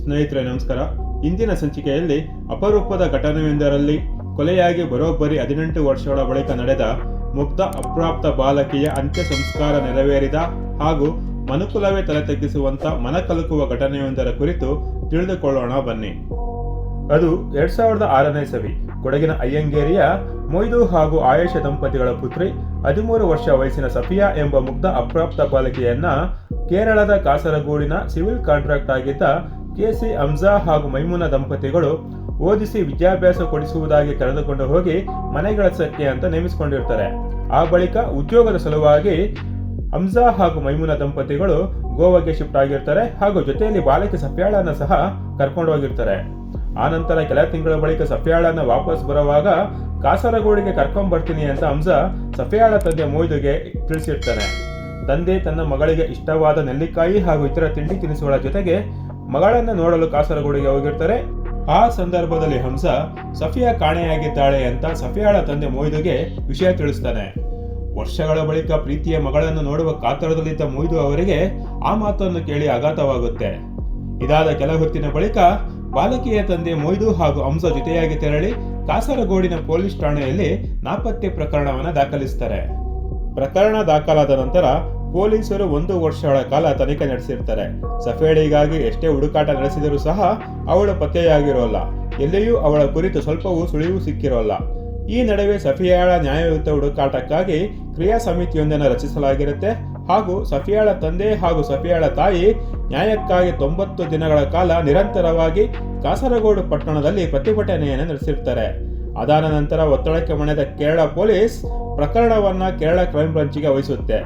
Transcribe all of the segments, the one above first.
ಸ್ನೇಹಿತರೆ ನಮಸ್ಕಾರ. ಇಂದಿನ ಸಂಚಿಕೆಯಲ್ಲಿ ಅಪರೂಪದ ಘಟನೆಯೊಂದರಲ್ಲಿ ಕೊಲೆಯಾಗಿ ಬರೋಬ್ಬರಿ 18 ವರ್ಷಗಳ ಬಳಿಕ ನಡೆದ ಮುಗ್ಧ ಅಪ್ರಾಪ್ತ ಬಾಲಕಿಯ ಅಂತ್ಯ ಸಂಸ್ಕಾರ ನೆರವೇರಿದ ಹಾಗೂ ಮನುಕುಲವೇ ತಲೆ ತಗ್ಗಿಸುವಂತ ಮನಕಲುಕುವ ಘಟನೆಯೊಂದರ ಕುರಿತು ತಿಳಿದುಕೊಳ್ಳೋಣ ಬನ್ನಿ. ಅದು 2006ನೇ ಇಸವಿ ಕೊಡಗಿನ ಅಯ್ಯಂಗೇರಿಯ ಮೊಯ್ದು ಹಾಗೂ ಆಯೇಷಾ ದಂಪತಿಗಳ ಪುತ್ರಿ 13 ವರ್ಷ ವಯಸ್ಸಿನ ಸಫಿಯಾ ಎಂಬ ಮುಗ್ಧ ಅಪ್ರಾಪ್ತ ಬಾಲಕಿಯನ್ನ ಕೇರಳದ ಕಾಸರಗೋಡಿನ ಸಿವಿಲ್ ಕಾಂಟ್ರಾಕ್ಟ್ ಆಗಿದ್ದ ಕೆಸಿ ಹಮ್ಜಾ ಹಾಗೂ ಮೈಮುನಾ ದಂಪತಿಗಳು ಓದಿಸಿ ವಿದ್ಯಾಭ್ಯಾಸ ಕೊಡಿಸುವುದಾಗಿ ಕರೆದುಕೊಂಡು ಹೋಗಿ ಮನೆಗೆಲಸಕ್ಕೆ ಅಂತ ನೇಮಿಸಿಕೊಂಡಿರ್ತಾರೆ. ಆ ಬಳಿಕ ಉದ್ಯೋಗದ ಸಲುವಾಗಿ ಹಮ್ಜಾ ಹಾಗೂ ಮೈಮುನಾ ದಂಪತಿಗಳು ಗೋವಾಗೆ ಶಿಫ್ಟ್ ಆಗಿರ್ತಾರೆ ಹಾಗೂ ಜೊತೆಯಲ್ಲಿ ಬಾಲಕಿ ಸಫಿಯಾಳನ್ನ ಸಹ ಕರ್ಕೊಂಡು ಹೋಗಿರ್ತಾರೆ. ಆ ನಂತರ ಕೆಲ ತಿಂಗಳ ಬಳಿಕ ಸಫಿಯಾಳನ್ನ ವಾಪಸ್ ಬರುವಾಗ ಕಾಸರಗೋಡಿಗೆ ಕರ್ಕೊಂಡ್ ಬರ್ತೀನಿ ಅಂತ ಹಮ್ಜಾ ಸಫಿಯಾಳ ತಂದೆ ಮೊಯ್ದುಗೆ ತಿಳಿಸಿರ್ತಾನೆ. ತಂದೆ ತನ್ನ ಮಗಳಿಗೆ ಇಷ್ಟವಾದ ನೆಲ್ಲಿಕಾಯಿ ಹಾಗೂ ಇತರ ತಿಂಡಿ ತಿನಿಸುಗಳ ಜೊತೆಗೆ ಮಗಳನ್ನ ನೋಡಲು ಕಾಸರಗೋಡಿಗೆ ಹೋಗಿರ್ತಾರೆ. ಆ ಸಂದರ್ಭದಲ್ಲಿ ಹಮ್ಜಾ ಸಫಿಯಾ ಕಾಣೆಯಾಗಿದ್ದಾಳೆ ಅಂತ ಸಫಿಯಾಳ ತಂದೆ ಮೊಯ್ದುಗೆ ವಿಷಯ ತಿಳಿಸ್ತಾನೆ. ವರ್ಷಗಳ ಬಳಿಕ ಪ್ರೀತಿಯ ಮಗಳನ್ನು ನೋಡುವ ಕಾತರದಲ್ಲಿದ್ದ ಮೊಯ್ದು ಅವರಿಗೆ ಆ ಮಾತನ್ನು ಕೇಳಿ ಆಘಾತವಾಗುತ್ತೆ. ಇದಾದ ಕೆಲ ಹೊತ್ತಿನ ಬಳಿಕ ಬಾಲಕಿಯ ತಂದೆ ಮೊಯ್ದು ಹಾಗೂ ಹಮ್ಜಾ ಜೊತೆಯಾಗಿ ತೆರಳಿ ಕಾಸರಗೋಡಿನ ಪೊಲೀಸ್ ಠಾಣೆಯಲ್ಲಿ ನಾಪತ್ತೆ ಪ್ರಕರಣವನ್ನು ದಾಖಲಿಸುತ್ತಾರೆ. ಪ್ರಕರಣ ದಾಖಲಾದ ನಂತರ ಪೊಲೀಸರು 1 ವರ್ಷಗಳ ಕಾಲ ತನಿಖೆ ನಡೆಸಿರ್ತಾರೆ. ಸಫಿಯಾಳಿಗಾಗಿ ಎಷ್ಟೇ ಹುಡುಕಾಟ ನಡೆಸಿದರೂ ಸಹ ಅವಳು ಪತ್ತೆಯಾಗಿರೋಲ್ಲ. ಎಲ್ಲಿಯೂ ಅವಳ ಕುರಿತು ಸ್ವಲ್ಪವೂ ಸುಳಿವು ಸಿಕ್ಕಿರೋಲ್ಲ. ಈ ನಡುವೆ ಸಫಿಯಾಳ ನ್ಯಾಯಯುತ ಹುಡುಕಾಟಕ್ಕಾಗಿ ಕ್ರಿಯಾ ಸಮಿತಿಯೊಂದನ್ನು ರಚಿಸಲಾಗಿರುತ್ತೆ ಹಾಗೂ ಸಫಿಯಾಳ ತಂದೆ ಹಾಗೂ ಸಫಿಯಾಳ ತಾಯಿ ನ್ಯಾಯಕ್ಕಾಗಿ 90 ದಿನಗಳ ಕಾಲ ನಿರಂತರವಾಗಿ ಕಾಸರಗೋಡು ಪಟ್ಟಣದಲ್ಲಿ ಪ್ರತಿಭಟನೆಯನ್ನು ನಡೆಸಿರ್ತಾರೆ. ಅದಾದ ನಂತರ ಒತ್ತಡಕ್ಕೆ ಮಣಿದ ಕೇರಳ ಪೊಲೀಸ್ ಪ್ರಕರಣವನ್ನ ಕೇರಳ ಕ್ರೈಮ್ ಬ್ರಾಂಚ್ಗೆ ವಹಿಸುತ್ತೆ.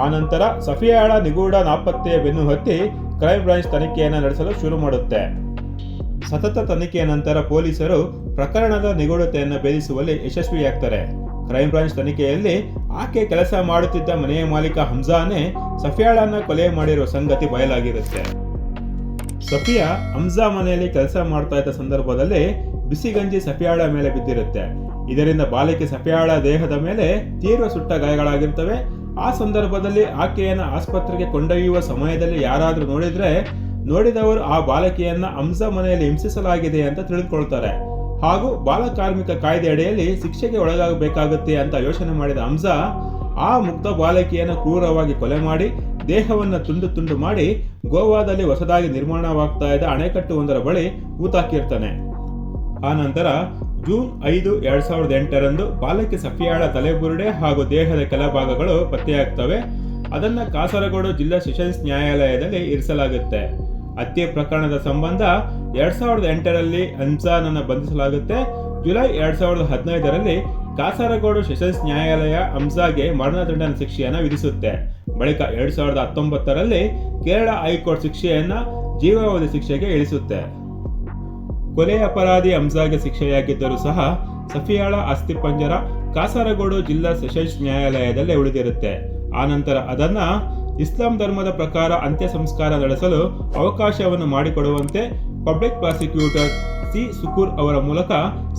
ಆ ನಂತರ ಸಫಿಯಾಳ ನಿಗೂಢ ನಾಪತ್ತೆಯ ಬೆನ್ನು ಹತ್ತಿ ಕ್ರೈಮ್ ಬ್ರಾಂಚ್ ತನಿಖೆಯನ್ನು ನಡೆಸಲು ಶುರು ಮಾಡುತ್ತೆ. ಸತತ ತನಿಖೆಯ ನಂತರ ಪೊಲೀಸರು ಪ್ರಕರಣದ ನಿಗೂಢತೆಯನ್ನು ಭೇದಿಸುವಲ್ಲಿ ಯಶಸ್ವಿಯಾಗ್ತಾರೆ. ಕ್ರೈಮ್ ಬ್ರಾಂಚ್ ತನಿಖೆಯಲ್ಲಿ ಆಕೆ ಕೆಲಸ ಮಾಡುತ್ತಿದ್ದ ಮನೆಯ ಮಾಲೀಕ ಹಮ್ಜಾನೇ ಸಫಿಯಾಳನ್ನ ಕೊಲೆ ಮಾಡಿರುವ ಸಂಗತಿ ಬಯಲಾಗಿರುತ್ತೆ. ಸಫಿಯಾ ಹಮ್ಜಾ ಮನೆಯಲ್ಲಿ ಕೆಲಸ ಮಾಡ್ತಾ ಇದ್ದ ಸಂದರ್ಭದಲ್ಲಿ ಬಿಸಿಗಂಜಿ ಸಫಿಯಾಳ ಮೇಲೆ ಬಿದ್ದಿರುತ್ತೆ. ಇದರಿಂದ ಬಾಲಕಿ ಸಫಿಯಾಳ ದೇಹದ ಮೇಲೆ ತೀವ್ರ ಸುಟ್ಟ ಗಾಯಗಳಾಗಿರ್ತವೆ. ಆ ಸಂದರ್ಭದಲ್ಲಿ ಆಕೆಯನ್ನು ಆಸ್ಪತ್ರೆಗೆ ಕೊಂಡೊಯ್ಯುವ ಸಮಯದಲ್ಲಿ ಯಾರಾದರೂ ನೋಡಿದವರು ಆ ಬಾಲಕಿಯನ್ನ ಹಮ್ಜಾ ಮನೆಯಲ್ಲಿ ಹಿಂಸಿಸಲಾಗಿದೆ ಅಂತ ತಿಳಿದುಕೊಳ್ತಾರೆ ಹಾಗೂ ಬಾಲ ಕಾರ್ಮಿಕ ಕಾಯ್ದೆ ಅಡಿಯಲ್ಲಿ ಶಿಕ್ಷೆಗೆ ಒಳಗಾಗಬೇಕಾಗುತ್ತೆ ಅಂತ ಯೋಚನೆ ಮಾಡಿದ ಹಮ್ಜಾ ಆ ಮುಗ್ಧ ಬಾಲಕಿಯನ್ನು ಕ್ರೂರವಾಗಿ ಕೊಲೆ ಮಾಡಿ ದೇಹವನ್ನು ತುಂಡು ತುಂಡು ಮಾಡಿ ಗೋವಾದಲ್ಲಿ ಹೊಸದಾಗಿ ನಿರ್ಮಾಣವಾಗ್ತಾ ಇದ್ದ ಅಣೆಕಟ್ಟು ಒಂದರ ಬಳಿ ಹೂತಾಕಿರ್ತಾನೆ. ಆ ನಂತರ ಜೂನ್ 5, 2008ರಂದು ಬಾಲಕಿ ಸಫಿಯಾಳ ತಲೆಬುರುಡೆ ಹಾಗೂ ದೇಹದ ಕೆಲ ಭಾಗಗಳು ಪತ್ತೆಯಾಗ್ತವೆ. ಅದನ್ನು ಕಾಸರಗೋಡು ಜಿಲ್ಲಾ ಸೆಷನ್ಸ್ ನ್ಯಾಯಾಲಯದಲ್ಲಿ ಇರಿಸಲಾಗುತ್ತೆ. ಹತ್ಯೆ ಪ್ರಕರಣದ ಸಂಬಂಧ 2008ರಲ್ಲಿ ಹಮ್ಜಾನನ್ನು ಬಂಧಿಸಲಾಗುತ್ತೆ. ಜುಲೈ 2015ರಲ್ಲಿ ಕಾಸರಗೋಡು ಸೆಷನ್ಸ್ ನ್ಯಾಯಾಲಯ ಹಮ್ಜಾಗೆ ಮರಣದಂಡನೆ ಶಿಕ್ಷೆಯನ್ನು ವಿಧಿಸುತ್ತೆ. ಬಳಿಕ 2019ರಲ್ಲಿ ಕೇರಳ ಹೈಕೋರ್ಟ್ ಶಿಕ್ಷೆಯನ್ನ ಜೀವಾವಧಿ ಶಿಕ್ಷೆಗೆ ಇಳಿಸುತ್ತೆ. ಕೊಲೆ ಅಪರಾಧಿ ಹಮ್ಜಾಗೆ ಶಿಕ್ಷೆಯಾಗಿದ್ದರೂ ಸಹ ಸಫಿಯಾಳ ಅಸ್ಥಿಪಂಜರ ಕಾಸರಗೋಡು ಜಿಲ್ಲಾ ಸೆಷನ್ಸ್ ನ್ಯಾಯಾಲಯದಲ್ಲೇ ಉಳಿದಿರುತ್ತೆ. ಆ ನಂತರ ಅದನ್ನ ಇಸ್ಲಾಂ ಧರ್ಮದ ಪ್ರಕಾರ ಅಂತ್ಯ ಸಂಸ್ಕಾರ ನಡೆಸಲು ಅವಕಾಶವನ್ನು ಮಾಡಿಕೊಡುವಂತೆ ಪಬ್ಲಿಕ್ ಪ್ರಾಸಿಕ್ಯೂಟರ್ ಸಿ ಸುಕೂರ್ ಅವರ ಮೂಲಕ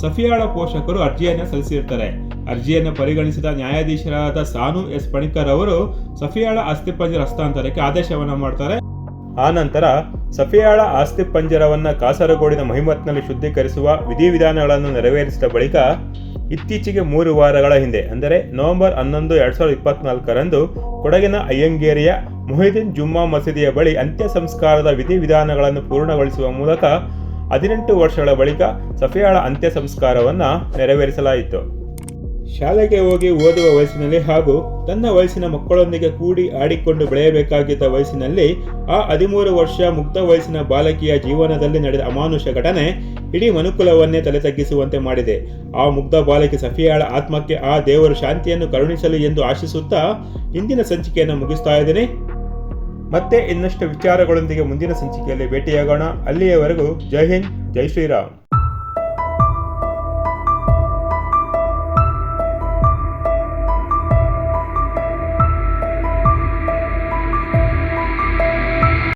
ಸಫಿಯಾಳ ಪೋಷಕರು ಅರ್ಜಿಯನ್ನು ಸಲ್ಲಿಸಿರ್ತಾರೆ. ಅರ್ಜಿಯನ್ನು ಪರಿಗಣಿಸಿದ ನ್ಯಾಯಾಧೀಶರಾದ ಸಾನು ಎಸ್ ಪಣಿಕರ್ ಅವರು ಸಫಿಯಾಳ ಅಸ್ಥಿಪಂಜರ ಹಸ್ತಾಂತರಕ್ಕೆ ಆದೇಶವನ್ನು ಮಾಡ್ತಾರೆ. ಆ ನಂತರ ಸಫಿಯಾಳ ಅಸ್ಥಿಪಂಜರವನ್ನ ಕಾಸರಗೋಡಿನ ಮಹಿಮತ್ನಲ್ಲಿ ಶುದ್ಧೀಕರಿಸುವ ವಿಧಿವಿಧಾನಗಳನ್ನು ನೆರವೇರಿಸಿದ ಬಳಿಕ ಇತ್ತೀಚೆಗೆ 3 ವಾರಗಳ ಹಿಂದೆ ಅಂದರೆ ನವೆಂಬರ್ 11, 2024ರಂದು ಕೊಡಗಿನ ಅಯ್ಯಂಗೇರಿಯ ಮೊಹಿದ್ದೀನ್ ಜುಮ್ಮಾ ಮಸೀದಿಯ ಬಳಿ ಅಂತ್ಯ ಸಂಸ್ಕಾರದ ವಿಧಿವಿಧಾನಗಳನ್ನು ಪೂರ್ಣಗೊಳಿಸುವ ಮೂಲಕ 18 ವರ್ಷಗಳ ಬಳಿಕ ಸಫಿಯಾಳ ಅಂತ್ಯ ಸಂಸ್ಕಾರವನ್ನು ನೆರವೇರಿಸಲಾಯಿತು. ಶಾಲೆಗೆ ಹೋಗಿ ಓದುವ ವಯಸ್ಸಿನಲ್ಲಿ ಹಾಗೂ ತನ್ನ ವಯಸ್ಸಿನ ಮಕ್ಕಳೊಂದಿಗೆ ಕೂಡಿ ಆಡಿಕೊಂಡು ಬೆಳೆಯಬೇಕಾಗಿದ್ದ ವಯಸ್ಸಿನಲ್ಲಿ ಆ 13 ವರ್ಷ ಮುಗ್ಧ ವಯಸ್ಸಿನ ಬಾಲಕಿಯ ಜೀವನದಲ್ಲಿ ನಡೆದ ಅಮಾನುಷ ಘಟನೆ ಇಡೀ ಮನುಕುಲವನ್ನೇ ತಲೆ ತಗ್ಗಿಸುವಂತೆ ಮಾಡಿದೆ. ಆ ಮುಗ್ಧ ಬಾಲಕಿ ಸಫಿಯಾಳ ಆತ್ಮಕ್ಕೆ ಆ ದೇವರು ಶಾಂತಿಯನ್ನು ಕರುಣಿಸಲಿ ಎಂದು ಆಶಿಸುತ್ತಾ ಇಂದಿನ ಸಂಚಿಕೆಯನ್ನು ಮುಗಿಸ್ತಾ ಇದ್ದೀನಿ. ಮತ್ತೆ ಇನ್ನಷ್ಟು ವಿಚಾರಗಳೊಂದಿಗೆ ಮುಂದಿನ ಸಂಚಿಕೆಯಲ್ಲಿ ಭೇಟಿಯಾಗೋಣ. ಅಲ್ಲಿಯವರೆಗೂ ಜೈ ಹಿಂದ್, ಜೈ ಶ್ರೀರಾಮ್.